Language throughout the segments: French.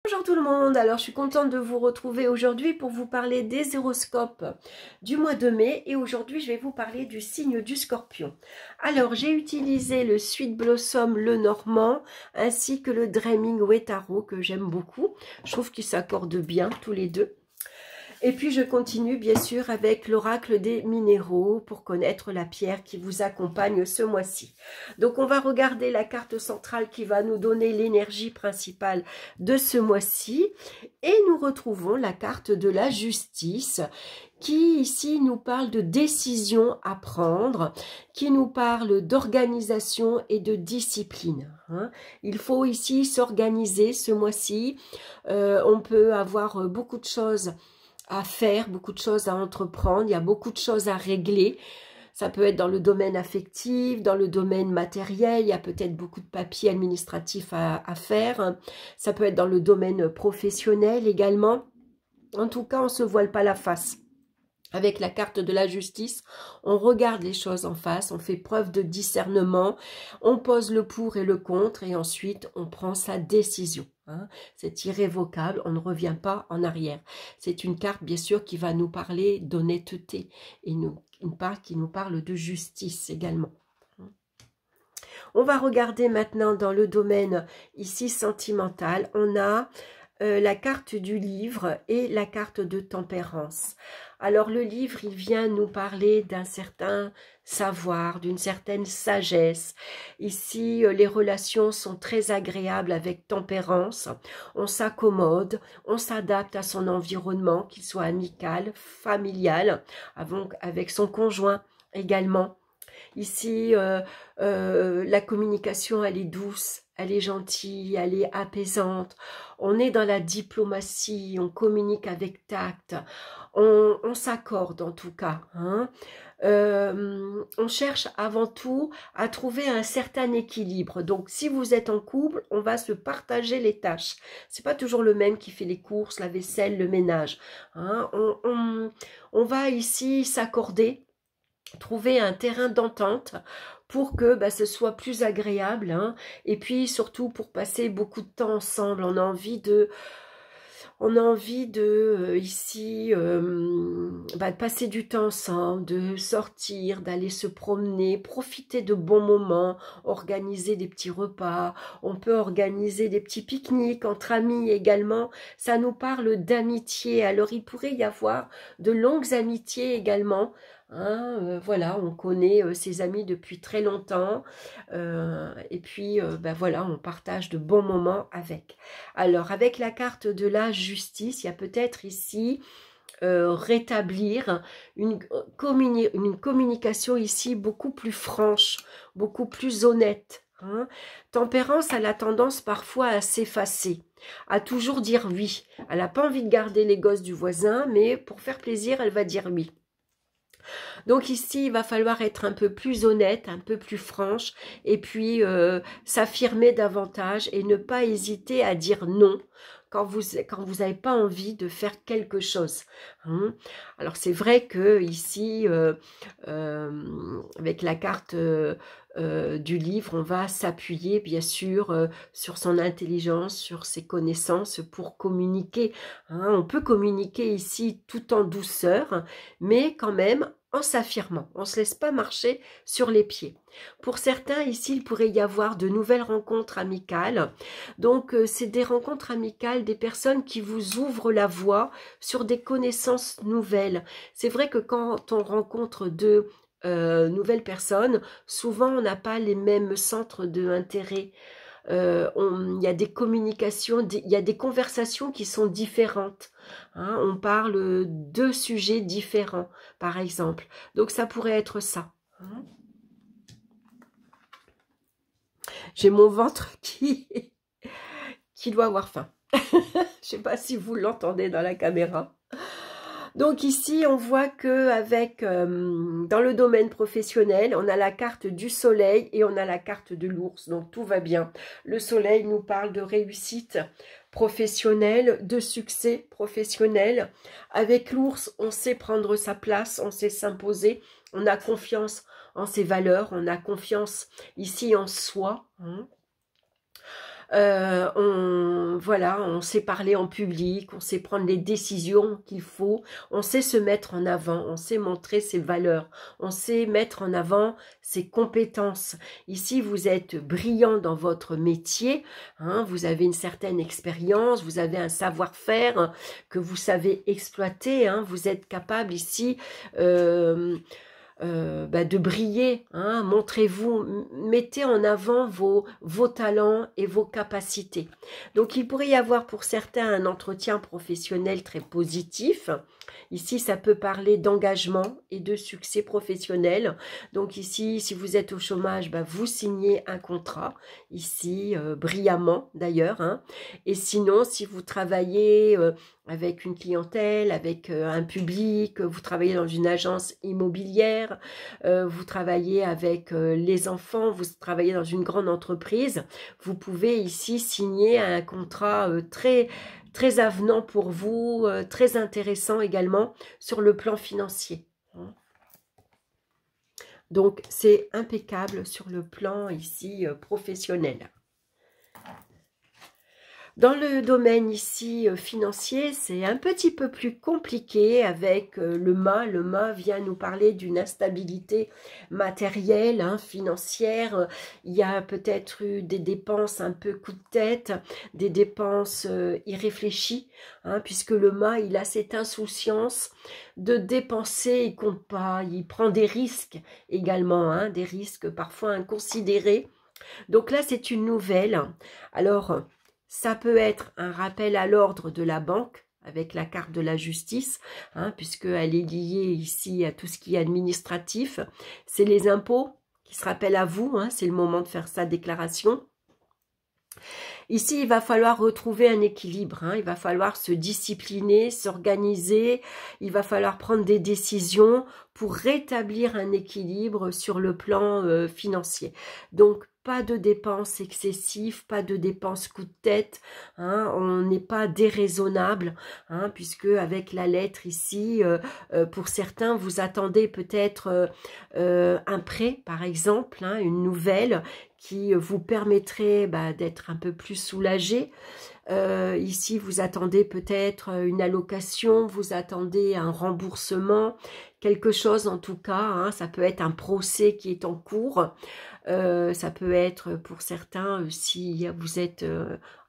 Bonjour tout le monde, alors je suis contente de vous retrouver aujourd'hui pour vous parler des horoscopes du mois de mai et aujourd'hui je vais vous parler du signe du Scorpion. Alors j'ai utilisé le Sweet Blossom le Normand ainsi que le Dreaming Tarot que j'aime beaucoup, je trouve qu'ils s'accordent bien tous les deux. Et puis je continue bien sûr avec l'oracle des minéraux pour connaître la pierre qui vous accompagne ce mois-ci. Donc on va regarder la carte centrale qui va nous donner l'énergie principale de ce mois-ci. Et nous retrouvons la carte de la justice qui ici nous parle de décision à prendre, qui nous parle d'organisation et de discipline. Il faut ici s'organiser ce mois-ci. On peut avoir beaucoup de choses à faire, beaucoup de choses à entreprendre, il y a beaucoup de choses à régler. Ça peut être dans le domaine affectif, dans le domaine matériel, il y a peut-être beaucoup de papiers administratifs à faire. Ça peut être dans le domaine professionnel également. En tout cas, on ne se voile pas la face. Avec la carte de la justice, on regarde les choses en face, on fait preuve de discernement, on pose le pour et le contre et ensuite on prend sa décision. C'est irrévocable, on ne revient pas en arrière. C'est une carte bien sûr qui va nous parler d'honnêteté et une part qui nous parle de justice également. On va regarder maintenant dans le domaine ici sentimental, on a la carte du livre et la carte de tempérance. Alors le livre, il vient nous parler d'un certain savoir, d'une certaine sagesse. Ici, les relations sont très agréables avec tempérance. On s'accommode, on s'adapte à son environnement, qu'il soit amical, familial, avec son conjoint également. Ici, la communication, elle est douce, elle est gentille, elle est apaisante. On est dans la diplomatie, on communique avec tact, on s'accorde en tout cas. On cherche avant tout à trouver un certain équilibre. Donc, si vous êtes en couple, on va se partager les tâches. C'est pas toujours le même qui fait les courses, la vaisselle, le ménage. On va ici s'accorder, trouver un terrain d'entente pour que ce soit plus agréable, et puis surtout pour passer beaucoup de temps ensemble. On a envie de ici de passer du temps ensemble, de sortir, d'aller se promener, profiter de bons moments, organiser des petits repas, on peut organiser des petits pique-niques entre amis également. Ça nous parle d'amitié, alors il pourrait y avoir de longues amitiés également. Voilà, on connaît ses amis depuis très longtemps et puis voilà, on partage de bons moments avec. Alors avec la carte de la justice, il y a peut-être ici rétablir une communication ici beaucoup plus franche, beaucoup plus honnête. Tempérance a la tendance parfois à s'effacer, à toujours dire oui. Elle n'a pas envie de garder les gosses du voisin, mais pour faire plaisir, elle va dire oui. Donc ici, il va falloir être un peu plus honnête, un peu plus franche, et puis s'affirmer davantage et ne pas hésiter à dire non quand vous n'avez pas envie de faire quelque chose. Alors c'est vrai que ici, avec la carte du livre, on va s'appuyer bien sûr sur son intelligence, sur ses connaissances pour communiquer. On peut communiquer ici tout en douceur, mais quand même en s'affirmant. On ne se laisse pas marcher sur les pieds. Pour certains, ici, il pourrait y avoir de nouvelles rencontres amicales. Donc, c'est des rencontres amicales, des personnes qui vous ouvrent la voie sur des connaissances nouvelles. C'est vrai que quand on rencontre deux nouvelles personnes, souvent, on n'a pas les mêmes centres d'intérêt. Il y a des communications, il y a des conversations qui sont différentes. On parle de sujets différents, par exemple. Donc, ça pourrait être ça. J'ai mon ventre qui doit avoir faim. Je ne sais pas si vous l'entendez dans la caméra. Donc ici, on voit que avec dans le domaine professionnel, on a la carte du soleil et on a la carte de l'ours. Donc tout va bien. Le soleil nous parle de réussite professionnelle, de succès professionnel. Avec l'ours, on sait prendre sa place, on sait s'imposer. On a confiance en ses valeurs, on a confiance ici en soi. Voilà, on sait parler en public, on sait prendre les décisions qu'il faut, on sait se mettre en avant, on sait montrer ses valeurs, on sait mettre en avant ses compétences. Ici, vous êtes brillant dans votre métier, hein, vous avez une certaine expérience, vous avez un savoir-faire que vous savez exploiter, hein, vous êtes capable ici de briller, hein, montrez-vous, mettez en avant vos talents et vos capacités. Donc il pourrait y avoir pour certains un entretien professionnel très positif. Ici, ça peut parler d'engagement et de succès professionnel. Donc ici, si vous êtes au chômage, vous signez un contrat, ici, brillamment d'ailleurs. Hein. Et sinon, si vous travaillez avec une clientèle, avec un public, vous travaillez dans une agence immobilière, vous travaillez avec les enfants, vous travaillez dans une grande entreprise, vous pouvez ici signer un contrat très avenant pour vous, très intéressant également sur le plan financier. Donc, c'est impeccable sur le plan ici professionnel. Dans le domaine ici financier, c'est un petit peu plus compliqué avec le mât. Le mât vient nous parler d'une instabilité matérielle, hein, financière. Il y a peut-être eu des dépenses un peu coup de tête, des dépenses irréfléchies, hein, puisque le mât, il a cette insouciance de dépenser, il compte pas, il prend des risques également, hein, des risques parfois inconsidérés. Donc là, c'est une nouvelle. Alors, ça peut être un rappel à l'ordre de la banque avec la carte de la justice, hein, puisqu'elle est liée ici à tout ce qui est administratif. C'est les impôts qui se rappellent à vous, hein, c'est le moment de faire sa déclaration. Ici, il va falloir retrouver un équilibre, hein, il va falloir se discipliner, s'organiser, il va falloir prendre des décisions pour rétablir un équilibre sur le plan financier. Donc, pas de dépenses excessives, pas de dépenses coup de tête, hein, on n'est pas déraisonnable, hein, puisque avec la lettre ici, pour certains, vous attendez peut-être un prêt, par exemple, hein, une nouvelle qui vous permettrait d'être un peu plus soulagé. Ici, vous attendez peut-être une allocation, vous attendez un remboursement, quelque chose en tout cas, hein, ça peut être un procès qui est en cours, ça peut être pour certains, si vous êtes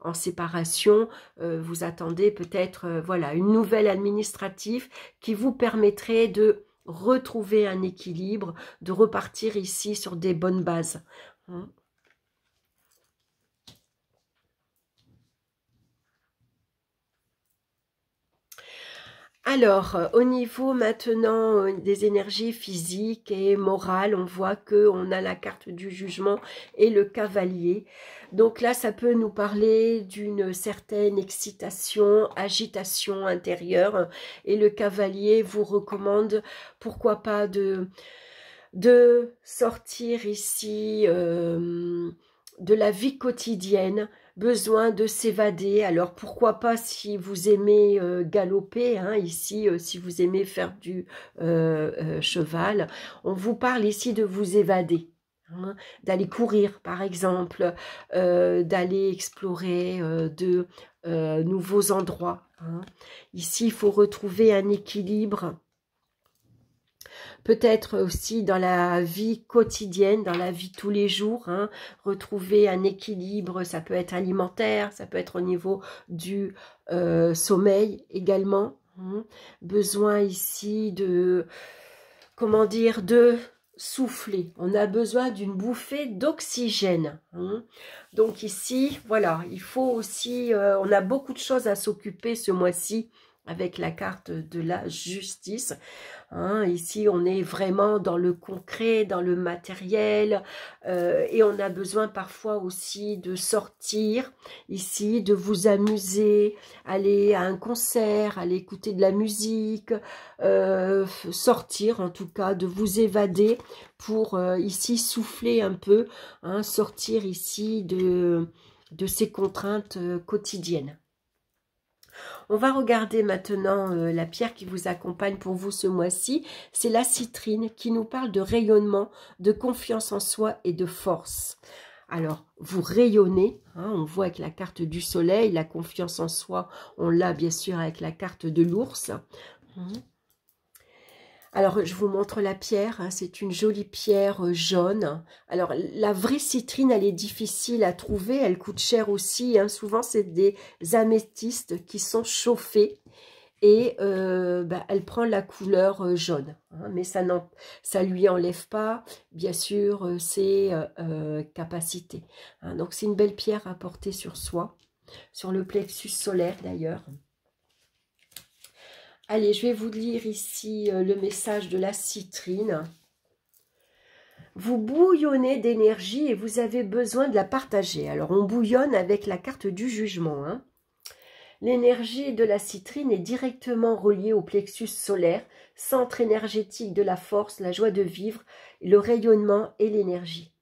en séparation, vous attendez peut-être voilà, une nouvelle administrative qui vous permettrait de retrouver un équilibre, de repartir ici sur des bonnes bases. Hein. Alors, au niveau maintenant des énergies physiques et morales, on voit qu'on a la carte du jugement et le cavalier. Donc là, ça peut nous parler d'une certaine excitation, agitation intérieure. Et le cavalier vous recommande, pourquoi pas, de sortir ici de la vie quotidienne, besoin de s'évader. Alors pourquoi pas si vous aimez galoper, hein, ici si vous aimez faire du cheval, on vous parle ici de vous évader, hein, d'aller courir par exemple, d'aller explorer de nouveaux endroits, hein. Ici il faut retrouver un équilibre. Peut-être aussi dans la vie quotidienne, dans la vie tous les jours, hein, retrouver un équilibre, ça peut être alimentaire, ça peut être au niveau du sommeil également. Hein. Besoin ici de, comment dire, de souffler. On a besoin d'une bouffée d'oxygène. Hein. Donc ici, voilà, il faut aussi, on a beaucoup de choses à s'occuper ce mois-ci avec la carte de la justice. Hein, ici, on est vraiment dans le concret, dans le matériel, et on a besoin parfois aussi de sortir ici, de vous amuser, aller à un concert, aller écouter de la musique, sortir en tout cas, de vous évader pour ici souffler un peu, hein, sortir ici de ces contraintes quotidiennes. On va regarder maintenant la pierre qui vous accompagne pour vous ce mois-ci. C'est la citrine qui nous parle de rayonnement, de confiance en soi et de force. Alors, vous rayonnez, hein, on voit avec la carte du soleil, la confiance en soi, on l'a bien sûr avec la carte de l'ours. Alors, je vous montre la pierre, hein, c'est une jolie pierre jaune. Alors, la vraie citrine, elle est difficile à trouver, elle coûte cher aussi. Hein. Souvent, c'est des améthystes qui sont chauffés et elle prend la couleur jaune. Hein, mais ça lui enlève pas, bien sûr, ses capacités. Hein. Donc, c'est une belle pierre à porter sur soi, sur le plexus solaire d'ailleurs. Allez, je vais vous lire ici le message de la citrine. Vous bouillonnez d'énergie et vous avez besoin de la partager. Alors, on bouillonne avec la carte du jugement. Hein. L'énergie de la citrine est directement reliée au plexus solaire, centre énergétique de la force, la joie de vivre, le rayonnement et l'énergie.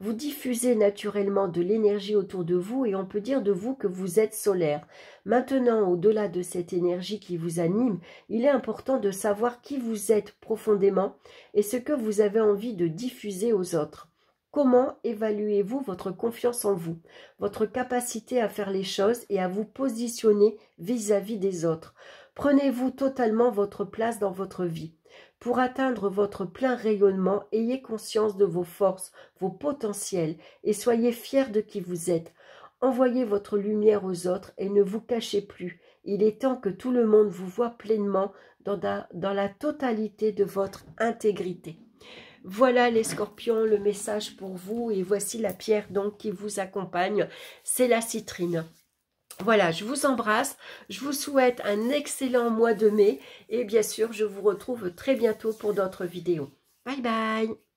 Vous diffusez naturellement de l'énergie autour de vous et on peut dire de vous que vous êtes solaire. Maintenant, au-delà de cette énergie qui vous anime, il est important de savoir qui vous êtes profondément et ce que vous avez envie de diffuser aux autres. Comment évaluez-vous votre confiance en vous, votre capacité à faire les choses et à vous positionner vis-à-vis des autres? Prenez-vous totalement votre place dans votre vie. Pour atteindre votre plein rayonnement, ayez conscience de vos forces, vos potentiels et soyez fiers de qui vous êtes. Envoyez votre lumière aux autres et ne vous cachez plus. Il est temps que tout le monde vous voie pleinement dans la totalité de votre intégrité. Voilà les scorpions, le message pour vous et voici la pierre donc qui vous accompagne, c'est la citrine. Voilà, je vous embrasse, je vous souhaite un excellent mois de mai et bien sûr je vous retrouve très bientôt pour d'autres vidéos. Bye bye.